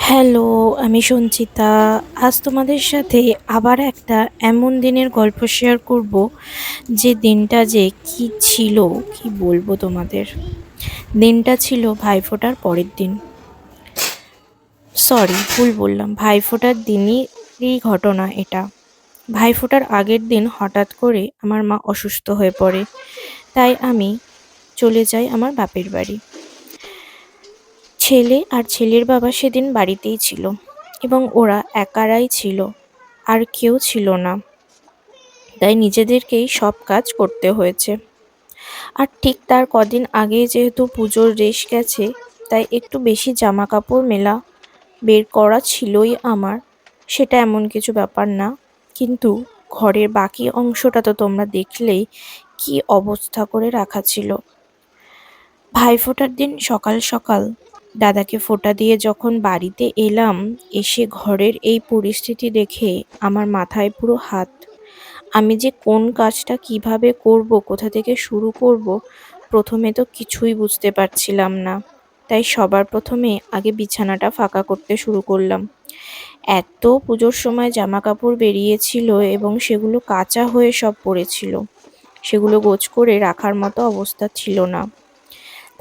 Hello, আমি সঞ্চিতা। আজ তোমাদের সাথে আবার একটা এমন দিনের গল্প শেয়ার করব, যে দিনটা যে কি ছিল, কি বলবো তোমাদের। দিনটা ছিল ভাইফোঁটার পরের দিন। সরি, ভুল বললাম, ভাইফোঁটার দিনেরই ঘটনা এটা। ভাইফোঁটার আগের দিন হঠাৎ করে আমার মা অসুস্থ হয়ে পড়ে। তাই আমি চলে যাই আমার বাপের বাড়ি। ছেলে আর ছেলের বাবা সেদিন বাড়িতেই ছিল, এবং ওরা একারাই ছিল, আর কেউ ছিল না। তাই নিজেদেরকেই সব কাজ করতে হয়েছে। আর ঠিক তার কদিন আগে যেহেতু পুজোর রেশ গেছে, তাই একটু বেশি জামা কাপড় মেলা বের করা ছিলই আমার। সেটা এমন কিছু ব্যাপার না, কিন্তু ঘরের বাকি অংশটা তো তোমরা দেখলেই কি অবস্থা করে রাখা ছিল। ভাইফোঁটার দিন সকাল সকাল দাদাকে ফোঁটা দিয়ে যখন বাড়িতে এলাম, এসে ঘরের এই পরিস্থিতি দেখে আমার মাথায় পুরো হাত। আমি যে কোন কাজটা কিভাবে করব, কোথা থেকে শুরু করব, প্রথমে তো কিছুই বুঝতে পারছিলাম না। তাই সবার প্রথমে আগে বিছানাটা ফাঁকা করতে শুরু করলাম। এত পুজোর সময় জামা কাপড় বেরিয়েছিল এবং সেগুলো কাঁচা হয়ে সব পড়েছিল, সেগুলো গোছ করে রাখার মতো অবস্থা ছিল না।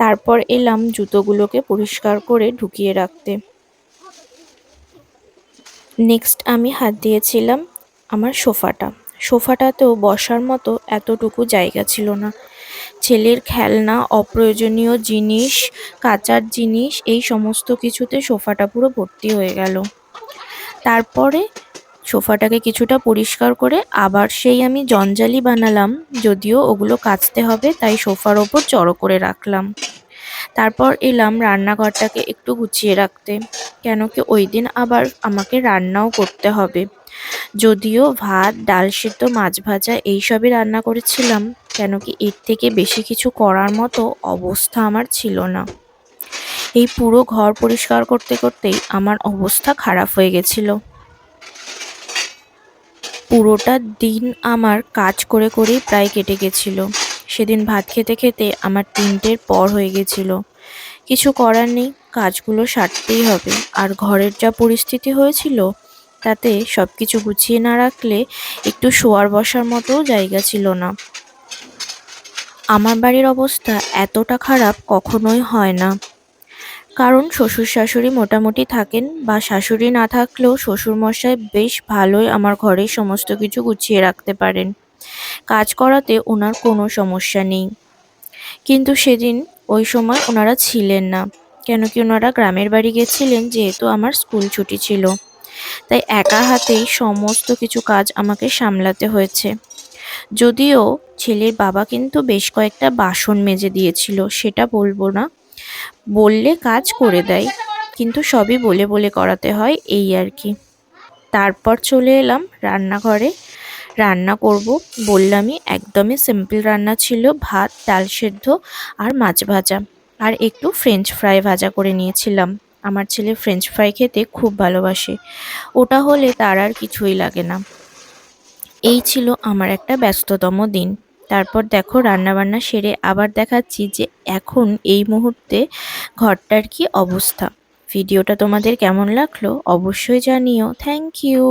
তারপর এলাম জুতোগুলোকে পরিষ্কার করে ঢুকিয়ে রাখতে। নেক্সট আমি হাত দিয়েছিলাম আমার সোফাটাতেও বসার মতো এতটুকু জায়গা ছিল না। ছেলের খেলনা, অপ্রয়োজনীয় জিনিস, কাচার জিনিস, এই সমস্ত কিছুতে সোফাটা পুরো ভর্তি হয়ে গেল। তারপরে সোফাটাকে কিছুটা পরিষ্কার করে আবার সেই আমি জঞ্জালি বানালাম, যদিও ওগুলো কাচতে হবে, তাই সোফার ওপর জড়ো করে রাখলাম। তারপর এলাম রান্নাঘরটাকে একটু গুছিয়ে রাখতে, কেন কি ওই দিন আবার আমাকে রান্নাও করতে হবে। যদিও ভাত, ডাল সিদ্ধ, মাছ ভাজা এইসবই রান্না করেছিলাম, কেন কি এর থেকে বেশি কিছু করার মতো অবস্থা আমার ছিল না। এই পুরো ঘর পরিষ্কার করতে করতেই আমার অবস্থা খারাপ হয়ে গেছিল। পুরোটা দিন আমার কাজ করে করেই প্রায় কেটে গেছিল। সেদিন ভাত খেতে খেতে আমার 3টের পর হয়ে গেছিল। কিছু করার নেই, কাজগুলো সারতেই হবে। আর ঘরের যা পরিস্থিতি হয়েছিল, তাতে সবকিছু গুছিয়ে না রাখলে একটু শোয়ার বসার মতোও জায়গা ছিল না। আমার বাড়ির অবস্থা এতটা খারাপ কখনোই হয় না, কারণ শ্বশুর শাশুড়ি মোটামুটি থাকেন, বা শাশুড়ি না থাকলেও শ্বশুরমশাই বেশ ভালোই আমার ঘরের সমস্ত কিছু গুছিয়ে রাখতে পারেন। কাজ করাতে ওনার কোনো সমস্যা নেই। কিন্তু সেদিন ওই সময় ওনারা ছিলেন না, কেন কি ওনারা গ্রামের বাড়ি গেছিলেন, যেহেতু আমার স্কুল ছুটি ছিল। তাই একা হাতেই সমস্ত কিছু কাজ আমাকে সামলাতে হয়েছে। যদিও ছেলের বাবা কিন্তু বেশ কয়েকটা বাসন মেজে দিয়েছিল, সেটা বলবো না, বললে কাজ করে দেয়, কিন্তু সবই বলে বলে করাতে হয়, এই আর কি। তারপর চলে এলাম রান্নাঘরে। রান্না করব বললামই, একদমই সিম্পল রান্না ছিল, ভাত, ডাল সেদ্ধ আর মাছ ভাজা, আর একটু ফ্রেঞ্চ ফ্রাই ভাজা করে নিয়েছিলাম। আমার ছেলে ফ্রেঞ্চ ফ্রাই খেতে খুব ভালোবাসে, ওটা হলে তার আর কিছুই লাগে না। এই ছিল আমার একটা ব্যস্ততম দিন। তারপর দেখো রান্নাবান্না সেরে আবার দেখাচ্ছি যে এখন এই মুহূর্তে ঘরটার কি অবস্থা। ভিডিওটা তোমাদের কেমন লাগলো অবশ্যই জানিও। Thank you.